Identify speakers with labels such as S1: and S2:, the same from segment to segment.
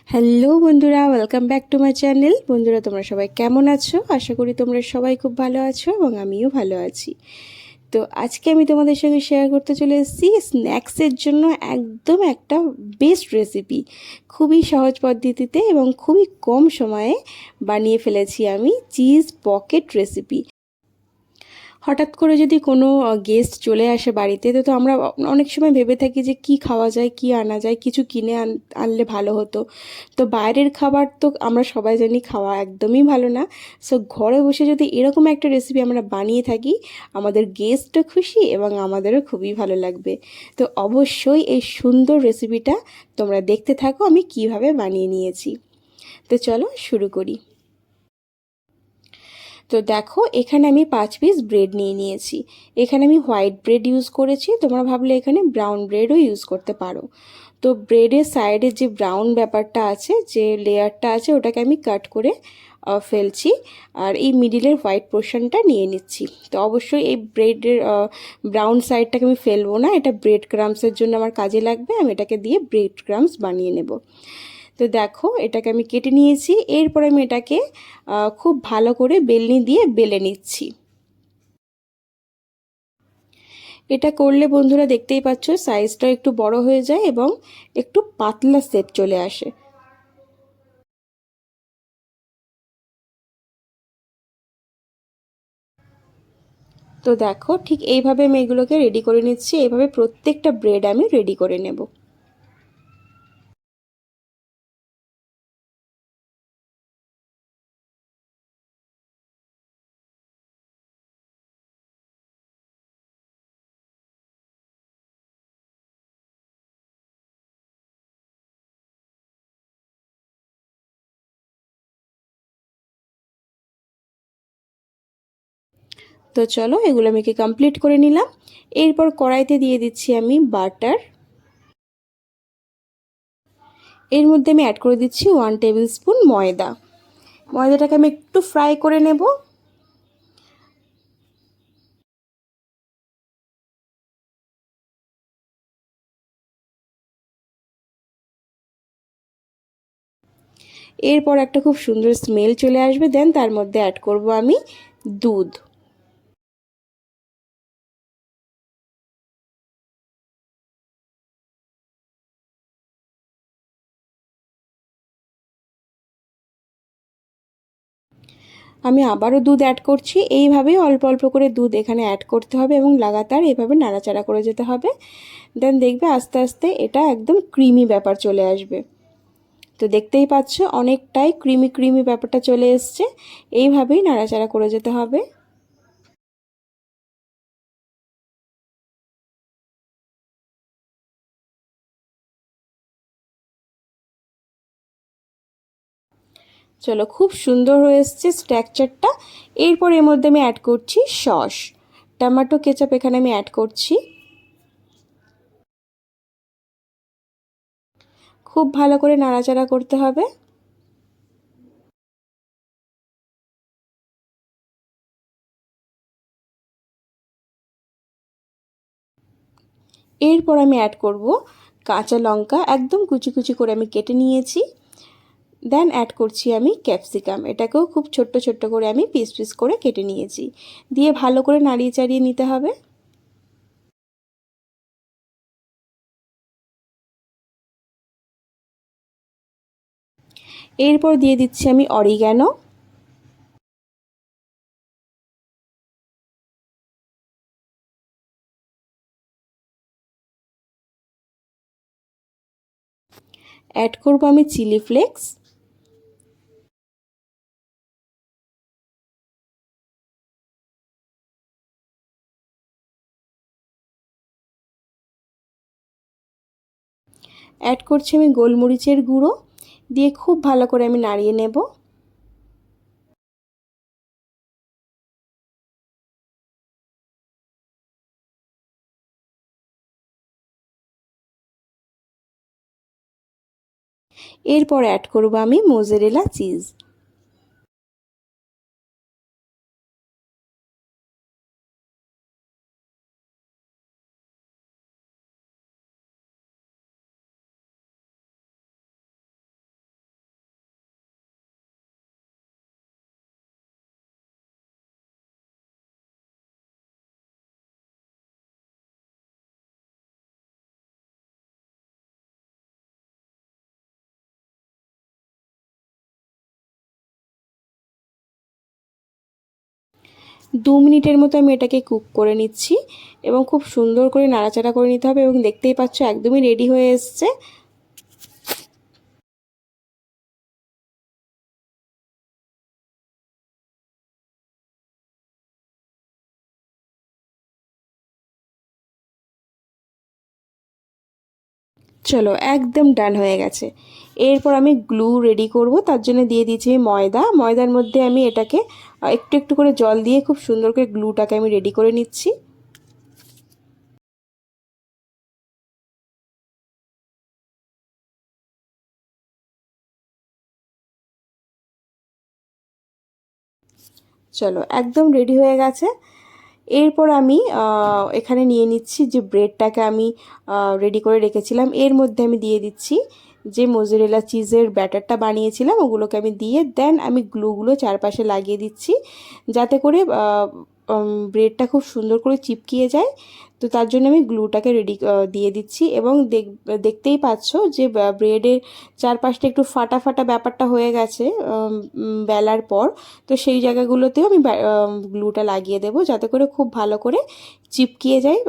S1: Hello বন্ধুরা, welcome back to my channel. বন্ধুরা, তোমরা সবাই কেমন আছো? আশা করি তোমরা সবাই খুব ভালো আছো এবং আমিও ভালো আছি। তো আজকে আমি তোমাদের সঙ্গে শেয়ার করতে চলে এসেছি স্ন্যাক্সের জন্য একদম একটা বেস্ট রেসিপি। খুবই সহজ পদ্ধতিতে এবং খুবই কম সময়ে বানিয়ে ফেলেছি আমি চিজ পকেট রেসিপি। হঠাৎ করে যদি কোনো গেস্ট চলে আসে বাড়িতে, তো আমরা অনেক সময় ভেবে থাকি যে কি খাওয়া যায়, কি আনা যায়, কিছু কিনে আনলে ভালো হতো। তো বাইরের খাবার তো আমরা সবাই জানি খাওয়া একদমই ভালো না। সো ঘরে বসে যদি এরকম একটা রেসিপি আমরা বানিয়ে থাকি, আমাদের গেস্টও খুশি এবং আমাদেরও খুবই ভালো লাগবে। তো অবশ্যই এই সুন্দর রেসিপিটা তোমরা দেখতে থাকো আমি কিভাবে বানিয়ে নিয়েছি। তো চলো শুরু করি। তো দেখো, এখানে আমি 5 পিস ব্রেড নিয়ে নিয়েছি। এখানে আমি হোয়াইট ব্রেড ইউজ করেছি, তোমরা ভাবলে এখানে ব্রাউন ব্রেডও ইউজ করতে পারো। তো ব্রেডের সাইডে যে ব্রাউন ব্যাপারটা আছে, যে লেয়ারটা আছে, ওটাকে আমি কাট করে ফেলছি। আর এই মিডিলের হোয়াইট পোর্শনটা নিয়ে নিচ্ছি। তো অবশ্যই এই ব্রেডের ব্রাউন সাইডটাকে আমি ফেলবো না, এটা ব্রেড ক্রামসের জন্য আমার কাজে লাগবে। আমি এটাকে দিয়ে ব্রেড ক্রামস বানিয়ে নেব। তো দেখো, এটাকে আমি কেটে নিয়েছি। এরপরে আমি এটাকে খুব ভালো করে বেলনি দিয়ে বেলে নিচ্ছি। এটা করলে বন্ধুরা দেখতেই পাচ্ছ সাইজটা একটু বড় হয়ে যায় এবং একটু পাতলা শেপ চলে আসে। তো দেখো, ঠিক এইভাবে আমি এগুলোকে রেডি করে নিচ্ছি। এইভাবে প্রত্যেকটা ব্রেড আমি রেডি করে নেব। তো চলো, এগুলো আমি কমপ্লিট করে নিলাম। এরপর কড়াইতে দিয়ে দিচ্ছি আমি বাটার। এর মধ্যে আমি অ্যাড করে দিচ্ছি 1 টেবিল স্পুন ময়দা। ময়দাটাকে আমি একটু ফ্রাই করে নেব। এরপর একটা খুব সুন্দর স্মেল চলে আসবে, দেন তার মধ্যে অ্যাড করব আমি দুধ। আমি আবারও দুধ অ্যাড করছি। এইভাবেই অল্প অল্প করে দুধ এখানে অ্যাড করতে হবে এবং লাগাতার এভাবে নাড়াচাড়া করে যেতে হবে। দেন দেখবে আস্তে আস্তে এটা একদম ক্রিমি ব্যাপার চলে আসবে। তো দেখতেই পাচ্ছ অনেকটাই ক্রিমি ক্রিমি ব্যাপারটা চলে এসছে। এইভাবেই নাড়াচাড়া করে যেতে হবে। চলো, খুব সুন্দর হয়ে এসছে স্ট্রাকচারটা। এরপর এর মধ্যে আমি অ্যাড করছি সস। টমেটো কেচাপ এখানে আমি অ্যাড করছি। খুব ভালো করে নাড়াচাড়া করতে হবে। এরপর আমি অ্যাড করব কাঁচা লঙ্কা, একদম কুচি কুচি করে আমি কেটে নিয়েছি। দেন অ্যাড করছি আমি ক্যাপসিকাম, এটাকেও খুব ছোট্ট ছোট্ট করে আমি পিস পিস করে কেটে নিয়েছি। দিয়ে ভালো করে নাড়িয়ে চাড়িয়ে নিতে হবে। এরপর দিয়ে দিচ্ছি আমি অরিগ্যানো। অ্যাড করব আমি চিলি ফ্লেক্স। অ্যাড করছি আমি গোলমরিচের গুঁড়ো। দিয়ে খুব ভালো করে আমি নাড়িয়ে নেব। এরপর অ্যাড করব আমি মোজারেলা চিজ। 2 মিনিটের মতো আমি এটাকে কুক করে নিচ্ছি এবং খুব সুন্দর করে নাড়াচাড়া করে নিতে হবে এবং দেখতেই পাচ্ছ একদমই রেডি হয়ে এসছে। চলো একদম ডান হয়ে গেছে। এরপর আমি গ্লু রেডি করব, তার জন্য দিয়ে দিয়েছি ময়দা। ময়দার মধ্যে আমি এটাকে একটু একটু করে জল দিয়ে খুব সুন্দর করে গ্লুটাকে আমি রেডি করে নিচ্ছি। চলো একদম রেডি হয়ে গেছে। এরপর আমি এখানে নিয়ে নিচ্ছি যে ব্রেডটাকে আমি রেডি করে রেখেছিলাম, এর মধ্যে আমি দিয়ে দিচ্ছি যে মোজারেলা চিজের ব্যাটারটা বানিয়েছিলাম, ওগুলোকে আমি দিয়ে দেন আমি গ্লুগুলো চারপাশে লাগিয়ে দিচ্ছি যাতে করে ব্রেডটা খুব সুন্দর করে চিপকিয়ে যায়। তো তার জন্য আমি গ্লুটাকে রেডি দিয়ে দিচ্ছি এবং দেখতেই পাচ্ছ যে ব্রেডের চারপাশটা একটু ফাটা ফাটা ব্যাপারটা হয়ে গেছে বেলার পর। তো সেই জায়গাগুলোতেও আমি গ্লুটা লাগিয়ে দেবো যাতে করে খুব ভালো করে চিপকিয়ে যায়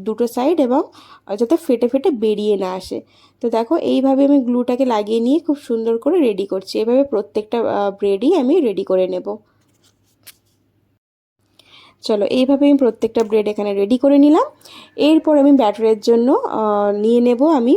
S1: দুটো সাইড এবং যাতে ফেটে ফেটে বেরিয়ে না আসে। তো দেখো এইভাবে আমি গ্লুটাকে লাগিয়ে নিয়ে খুব সুন্দর করে রেডি করছি। এভাবে প্রত্যেকটা ব্রেডই আমি রেডি করে নেব। চলো এইভাবে আমি প্রত্যেকটা ব্রেড এখানে রেডি করে নিলাম। এরপর আমি ব্যাটারের জন্য নিয়ে নেব আমি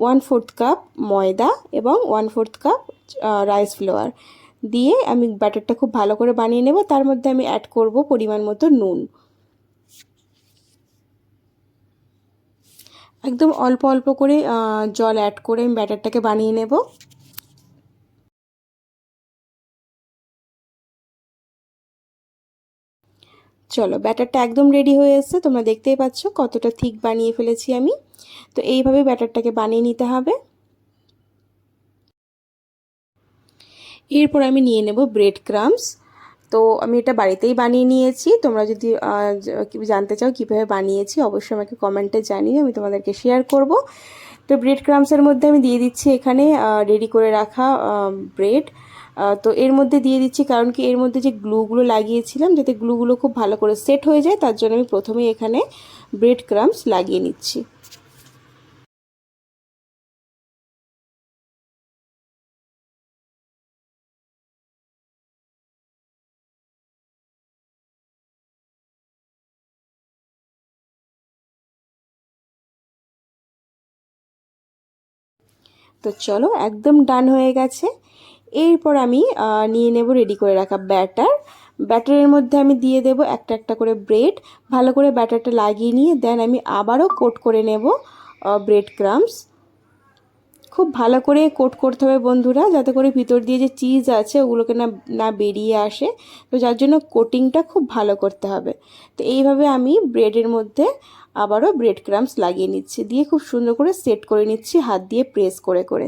S1: 1/4 কাপ ময়দা এবং 1/4 কাপ রাইস ফ্লাওয়ার দিয়ে আমি ব্যাটারটা খুব ভালো করে বানিয়ে নেব। তার মধ্যে আমি অ্যাড করব পরিমাণ মতো নুন। একদম অল্প অল্প করে জল অ্যাড করে আমি ব্যাটারটাকে বানিয়ে নেব। চলো ব্যাটারটা একদম রেডি হয়ে এসেছে, তোমরা দেখতেই পাচ্ছ কতটা থিক বানিয়ে ফেলেছি আমি। তো এইভাবে ব্যাটারটাকে বানিয়ে নিতে হবে। এরপর আমি নিয়ে নেব ব্রেড ক্রাম্বস। তো আমি এটা বাড়িতেই বানিয়ে নিয়েছি। তোমরা যদি জানতে চাও কীভাবে বানিয়েছি অবশ্যই আমাকে কমেন্টে জানিও, আমি তোমাদেরকে শেয়ার করব। তো ব্রেড ক্রাম্বসের মধ্যে আমি দিয়ে দিচ্ছি এখানে রেডি করে রাখা ব্রেড। তো এর মধ্যে দিয়ে দিচ্ছি কারণ কি এর মধ্যে যে গ্লুগুলো লাগিয়েছিলাম যাতে গ্লুগুলো খুব ভালো করে সেট হয়ে যায়, তার জন্য আমি প্রথমেই এখানে ব্রেড ক্রাম্বস লাগিয়ে নিচ্ছি। তো চলো একদম ডান হয়ে গেছে। এরপর আমি নিয়ে নেব রেডি করে রাখা ব্যাটার। ব্যাটারের মধ্যে আমি দিয়ে দেব একটা একটা করে ব্রেড। ভালো করে ব্যাটারটা লাগিয়ে নিয়ে দেন আমি আবারও কোট করে নেব ব্রেড ক্রাম্বস। খুব ভালো করে কোট করতে হবে বন্ধুরা, যাতে করে ভিতর দিয়ে যে চিজ আছে ওগুলোকে না না বেরিয়ে আসে। তো যার জন্য কোটিংটা খুব ভালো করতে হবে। তো এইভাবে আমি ব্রেডের মধ্যে আবারও ব্রেড ক্রাম্বস লাগিয়ে নিচ্ছি, দিয়ে খুব সুন্দর করে সেট করে নিচ্ছি হাত দিয়ে প্রেস করে করে।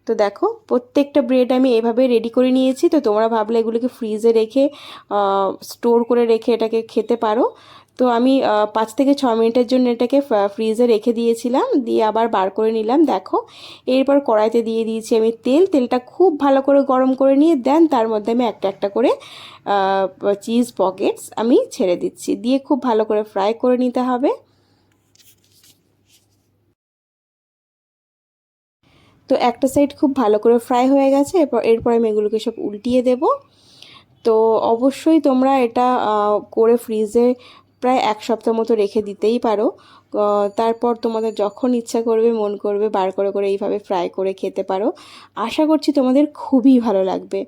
S1: তো দেখো প্রত্যেকটা ব্রেড আমি এভাবে রেডি করে নিয়েছি। তো তোমরা ভাবলে এগুলোকে ফ্রিজে রেখে স্টোর করে রেখে এটাকে খেতে পারো। তো আমি 5 থেকে 6 মিনিটের জন্য এটাকে ফ্রিজে রেখে দিয়েছিলাম, দিয়ে আবার বার করে নিলাম। দেখো এরপর কড়াইতে দিয়ে দিয়েছি আমি তেলটা খুব ভালো করে গরম করে নিয়ে দেন তার মধ্যে আমি একটা একটা করে চিজ পকেটস আমি ছেড়ে দিচ্ছি, দিয়ে খুব ভালো করে ফ্রাই করে নিতে হবে। তো একটা সাইড খুব ভালো করে ফ্রাই হয়ে গেছে, এরপর আমি এগুলোকে সব উল্টিয়ে দেব। তো অবশ্যই তোমরা এটা করে ফ্রিজে প্রায় 1 সপ্তাহ মতো রেখে দিতেই পারো। তারপর তোমাদের যখন ইচ্ছা করবে মন করবে বার করে করে এইভাবে ফ্রাই করে খেতে পারো। আশা করছি তোমাদের খুবই ভালো লাগবে।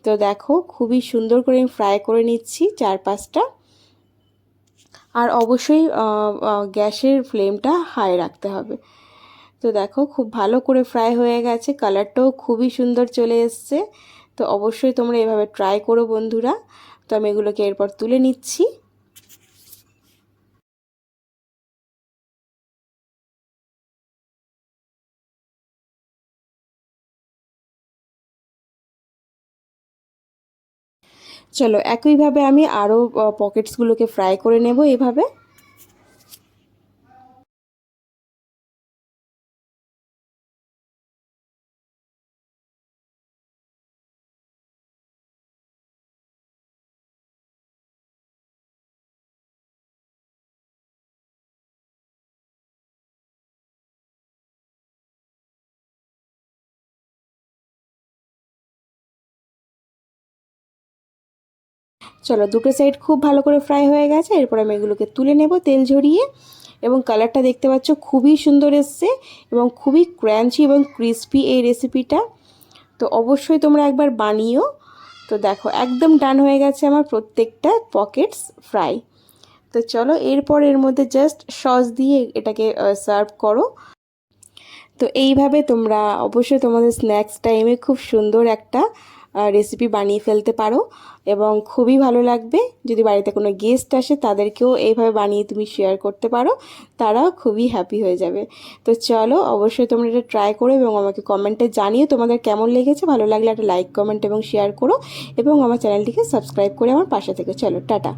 S1: তো দেখো খুবই সুন্দর করে আমি ফ্রাই করে নিচ্ছি 4-5টা। আর অবশ্যই গ্যাসের ফ্লেমটা হাই রাখতে হবে। তো দেখো খুব ভালো করে ফ্রাই হয়ে গেছে, কালারটাও খুবই সুন্দর চলে এসছে। তো অবশ্যই তোমরা এভাবে ট্রাই করো বন্ধুরা। তো আমি এগুলোকে এরপর তুলে নিচ্ছি। চলো একইভাবে আমি আরও পকেটসগুলোকে ফ্রাই করে নেব এভাবে। চলো, দুটো সাইড খুব ভালো করে ফ্রাই হয়ে গেছে। এরপর আমি এগুলোকে তুলে নেব তেল ঝরিয়ে। এবং কালারটা দেখতে পাচ্ছ খুবই সুন্দর এসছে এবং খুবই ক্রাঞ্চি এবং ক্রিস্পি এই রেসিপিটা। তো অবশ্যই তোমরা একবার বানিও। তো দেখো একদম ডান হয়ে গেছে আমার প্রত্যেকটা পকেটস ফ্রাই। তো চলো, এরপর এর মধ্যে জাস্ট সস দিয়ে এটাকে সার্ভ করো। তো এইভাবে তোমরা অবশ্যই তোমাদের স্ন্যাক্স টাইমে খুব সুন্দর একটা রেসিপি বানিয়ে ফেলতে পারো এবং খুবই ভালো লাগবে। যদি বাড়িতে কোনো গেস্ট আসে তাদেরকেও এইভাবে বানিয়ে তুমি শেয়ার করতে পারো, তারাও খুবই হ্যাপি হয়ে যাবে। তো চলো, অবশ্যই তোমরা এটা ট্রাই করো এবং আমাকে কমেন্টে জানিও তোমাদের কেমন লেগেছে। ভালো লাগলে একটা লাইক, কমেন্ট এবং শেয়ার করো এবং আমার চ্যানেলটিকে সাবস্ক্রাইব করে আমার পাশে থেকো। চলো, টাটা।